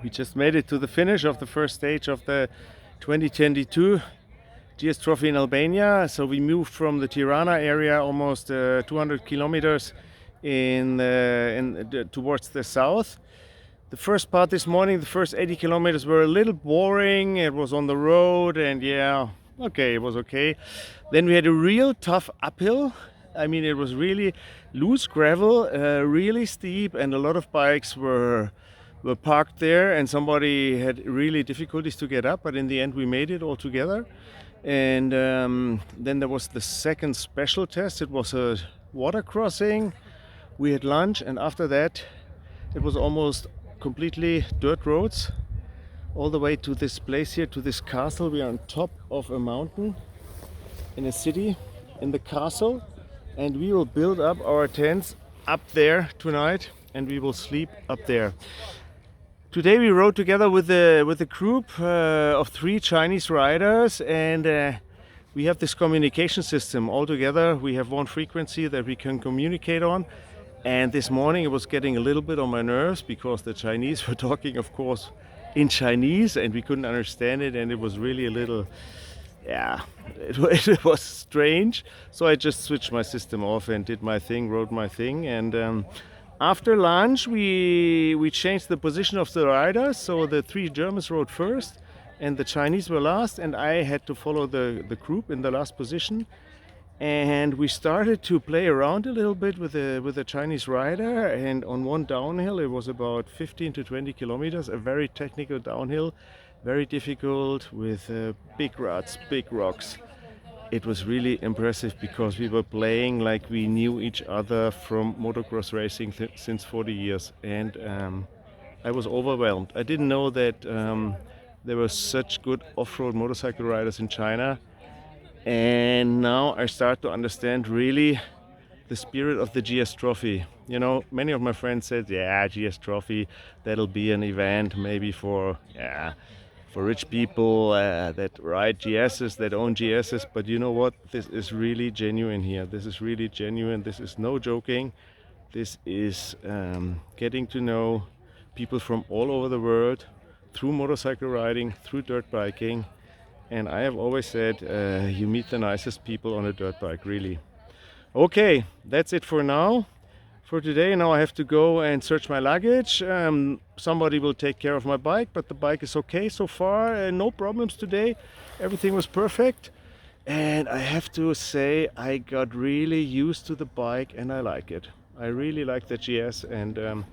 We just made it to the finish of the first stage of the 2022 GS Trophy in Albania. So we moved from the Tirana area almost 200 kilometers towards the south. The first part this morning, the first 80 kilometers were a little boring. It was on the road and yeah, okay, it was okay. Then we had a real tough uphill. I mean, it was really loose gravel, really steep, and a lot of bikes were parked there, and somebody had really difficulties to get up, but in the end we made it all together. And then there was the second special test. It was a water crossing. We had lunch, and after that it was almost completely dirt roads all the way to this place here, to this castle. We are on top of a mountain in a city, in the castle, and we will build up our tents up there tonight, and we will sleep up there. Today we rode together with a group of 3 Chinese riders, and we have this communication system all together. We have one frequency that we can communicate on, and this morning it was getting a little bit on my nerves because the Chinese were talking, of course, in Chinese, and we couldn't understand it, and it was really a little, yeah, it was strange. So I just switched my system off and did my thing, rode my thing, and after lunch, we changed the position of the riders, so the 3 Germans rode first and the Chinese were last, and I had to follow the group in the last position. And we started to play around a little bit with the Chinese rider, and on one downhill, it was about 15 to 20 kilometers, a very technical downhill, very difficult with big ruts, big rocks. It was really impressive because we were playing like we knew each other from motocross racing since 40 years, and I was overwhelmed. I didn't know that there were such good off-road motorcycle riders in China, and now I start to understand really the spirit of the GS Trophy. You know, many of my friends said, yeah, GS Trophy, that'll be an event maybe for rich people that ride GSs, that own GSs, but you know what? This is really genuine here. This is really genuine. This is no joking. This is getting to know people from all over the world through motorcycle riding, through dirt biking. And I have always said, you meet the nicest people on a dirt bike, really. Okay, that's it for now. For today, now I have to go and search my luggage. Somebody will take care of my bike, but the bike is okay so far, no problems today. Everything was perfect, and I have to say I got really used to the bike and I like it. I really like the GS, and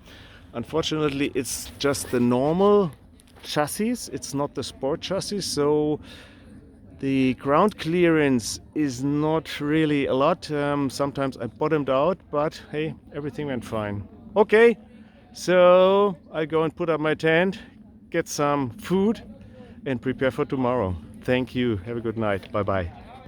unfortunately it's just the normal chassis, it's not the sport chassis, so the ground clearance is not really a lot. Sometimes I bottomed out, but hey, everything went fine. Okay, so I go and put up my tent, get some food, and prepare for tomorrow. Thank you. Have a good night. Bye bye.